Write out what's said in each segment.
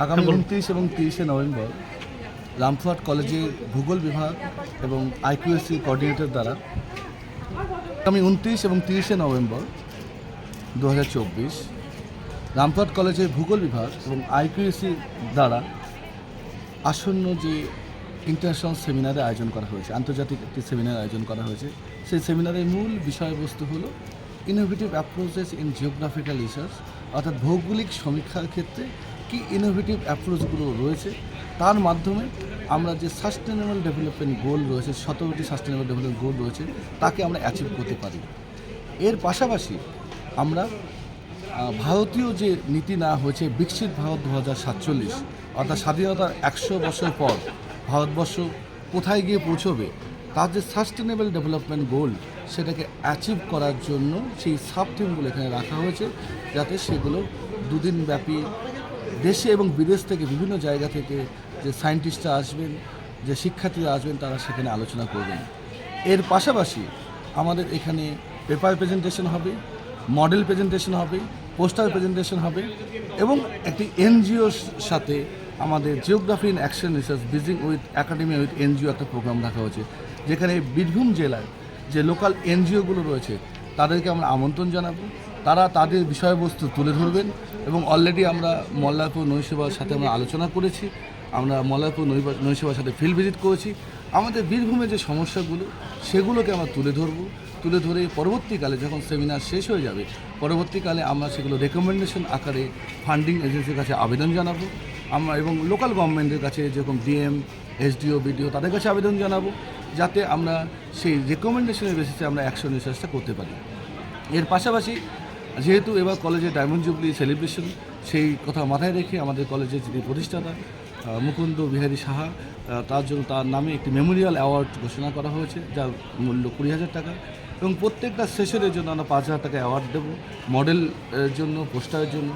আগামী 29 এবং 30শে নভেম্বর রামপুরহাট কলেজের ভূগোল বিভাগ এবং আইকিউএসসি কোঅর্ডিনেটর দ্বারা আগামী 29 এবং 30শে নভেম্বর 2024 রামপুরহাট কলেজের ভূগোল বিভাগ এবং আইকিউএসসি দ্বারা আসন্ন যে ইন্টারন্যাশনাল সেমিনারের আয়োজন করা হয়েছে, আন্তর্জাতিক একটি সেমিনার আয়োজন করা হয়েছে। সেই সেমিনারের মূল বিষয়বস্তু হলো innovative approaches in geographical research, অর্থাৎ ভৌগোলিক সমীক্ষার ক্ষেত্রে কি ইনোভেটিভ অ্যাপ্রোচগুলো রয়েছে, তার মাধ্যমে আমরা যে সাস্টেনেবল ডেভেলপমেন্ট গোল রয়েছে, 17টি সাস্টেনেবল ডেভেলপমেন্ট গোল রয়েছে, তাকে আমরা অ্যাচিভ করতে পারি। এর পাশাপাশি আমরা ভারতীয় যে নীতি নেওয়া হয়েছে বিকশিত ভারত 2047, অর্থাৎ স্বাধীনতার 100 বছর পর ভারতবর্ষ কোথায় গিয়ে পৌঁছবে, তার যে সাস্টেনেবল ডেভেলপমেন্ট গোল সেটাকে অ্যাচিভ করার জন্য সেই সাবথিমগুলো এখানে রাখা হয়েছে, যাতে সেগুলো দুদিনব্যাপী দেশে এবং বিদেশ থেকে বিভিন্ন জায়গা থেকে যে সায়েন্টিস্টরা আসবেন, যে শিক্ষার্থীরা আসবেন, তারা সেখানে আলোচনা করবেন। এর পাশাপাশি আমাদের এখানে পেপার প্রেজেন্টেশন হবে, মডেল প্রেজেন্টেশন হবে, পোস্টার প্রেজেন্টেশন হবে এবং একটি এনজিওর সাথে আমাদের geography in action research bridging with academy with NGO একটা প্রোগ্রাম রাখা হয়েছে, যেখানে বীরভূম জেলায় যে লোকাল এনজিওগুলো রয়েছে তাদেরকে আমরা আমন্ত্রণ জানাবো। তারা তাদের বিষয়বস্তু তুলে ধরবেন এবং অলরেডি আমরা মল্লারপুর নৈশিভার সাথে আমরা আলোচনা করেছি, আমরা মল্লারপুর নৈশিভার সাথে ফিল্ড ভিজিট করেছি। আমাদের বীরভূমে যে সমস্যাগুলো সেগুলোকে আমরা তুলে ধরে পরবর্তীকালে যখন সেমিনার শেষ হয়ে যাবে, পরবর্তীকালে আমরা সেগুলো রেকমেন্ডেশন আকারে ফান্ডিং এজেন্সির কাছে আবেদন জানাবো আমরা, এবং লোকাল গভর্নমেন্টের কাছে যেরকম ডিএম, এসডিও, বিডিও, তাদের কাছে আবেদন জানাবো, যাতে আমরা সেই রেকমেন্ডেশনের বেসিসে আমরা অ্যাকশন রিসার্চটা করতে পারি। এর পাশাপাশি যেহেতু এবার কলেজে ডায়মন্ড জুবলি সেলিব্রেশন, সেই কথা মাথায় রেখে আমাদের কলেজের যিনি প্রতিষ্ঠাতা মুকুন্দ বিহারী সাহা, তার জন্য তার নামে একটি মেমোরিয়াল অ্যাওয়ার্ড ঘোষণা করা হয়েছে, যার মূল্য 20,000 টাকা, এবং প্রত্যেকটা সেশনের জন্য আমরা 5,000 টাকা অ্যাওয়ার্ড দেবো। মডেলের জন্য, পোস্টারের জন্য,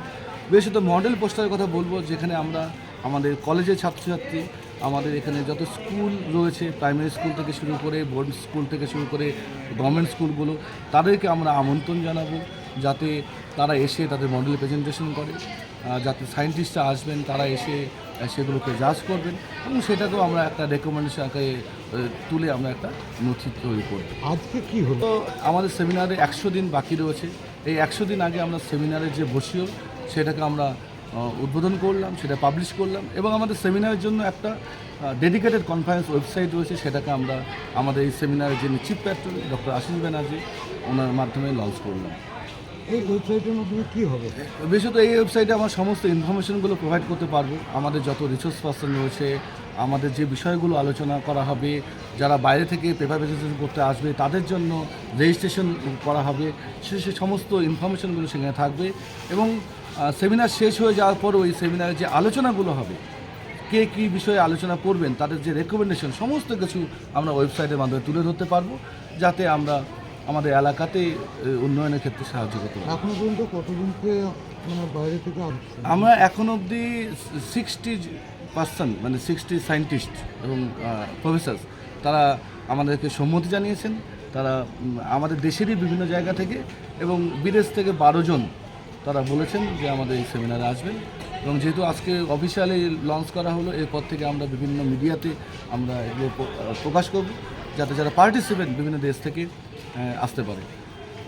বিশেষত মডেল পোস্টারের কথা বলবো, যেখানে আমরা আমাদের কলেজের ছাত্রছাত্রী, আমাদের এখানে যত স্কুল রয়েছে, প্রাইমারি স্কুল থেকে শুরু করে, বোর্ড স্কুল থেকে শুরু করে গভর্নমেন্ট স্কুলগুলো, তাদেরকে আমরা আমন্ত্রণ জানাবো, যাতে তারা এসে তাদের মডেল প্রেজেন্টেশন করে, যাতে সায়েন্টিস্টরা আসবেন, তারা এসে সেগুলোকে জাজ করবেন এবং সেটাকেও আমরা একটা রেকমেন্ডেশন আকারে তুলে আমরা একটা নথি তৈরি করব। আজকে কি হলো? তো আমাদের সেমিনারে 100 দিন বাকি রয়েছে। এই 100 দিন আগে আমরা সেমিনারের যে বসিও সেটাকে আমরা উদ্বোধন করলাম, সেটা পাবলিশ করলাম, এবং আমাদের সেমিনারের জন্য একটা ডেডিকেটেড কনফারেন্স ওয়েবসাইট রয়েছে, সেটাকে আমরা আমাদের এই সেমিনারের যিনি chief patron doctor Ashis Banerjee, ওনার মাধ্যমে লঞ্চ করলাম। এই ওয়েবসাইটের মাধ্যমে কী হবে? বিশেষত এই ওয়েবসাইটে আমরা সমস্ত ইনফরমেশনগুলো প্রোভাইড করতে পারবো। আমাদের যত রিসোর্স পার্সন রয়েছে, আমাদের যে বিষয়গুলো আলোচনা করা হবে, যারা বাইরে থেকে পেপার প্রেজেন্টেশন করতে আসবে তাদের জন্য রেজিস্ট্রেশন করা হবে, সে সমস্ত ইনফরমেশনগুলো সেখানে থাকবে। এবং সেমিনার শেষ হয়ে যাওয়ার পর ওই সেমিনারে যে আলোচনাগুলো হবে, কে কী বিষয়ে আলোচনা করবেন, তাদের যে রেকমেন্ডেশন, সমস্ত কিছু আমরা ওয়েবসাইটের মাধ্যমে তুলে ধরতে পারবো, যাতে আমরা আমাদের এলাকাতে উন্নয়নের ক্ষেত্রে সাহায্য করতে পারি। এখনো পর্যন্ত কতজনকে বাইরে থেকে আসছে? আমরা এখন অবধি 60% মানে 60 সায়েন্টিস্ট এবং প্রফেসর, তারা আমাদেরকে সম্মতি জানিয়েছেন। তারা আমাদের দেশেরই বিভিন্ন জায়গা থেকে এবং বিদেশ থেকে 12 জন তারা বলেছেন যে আমাদের এই সেমিনারে আসবেন। এবং যেহেতু আজকে অফিসিয়ালি লঞ্চ করা হলো, এরপর থেকে আমরা বিভিন্ন মিডিয়াতে আমরা এগুলো প্রকাশ করব, যাতে যারা পার্টিসিপেন্ট বিভিন্ন দেশ থেকে আসতে পারে।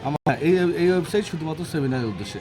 আমার এই ওয়েবসাইট শুধুমাত্র সেমিনারের উদ্দেশ্যে।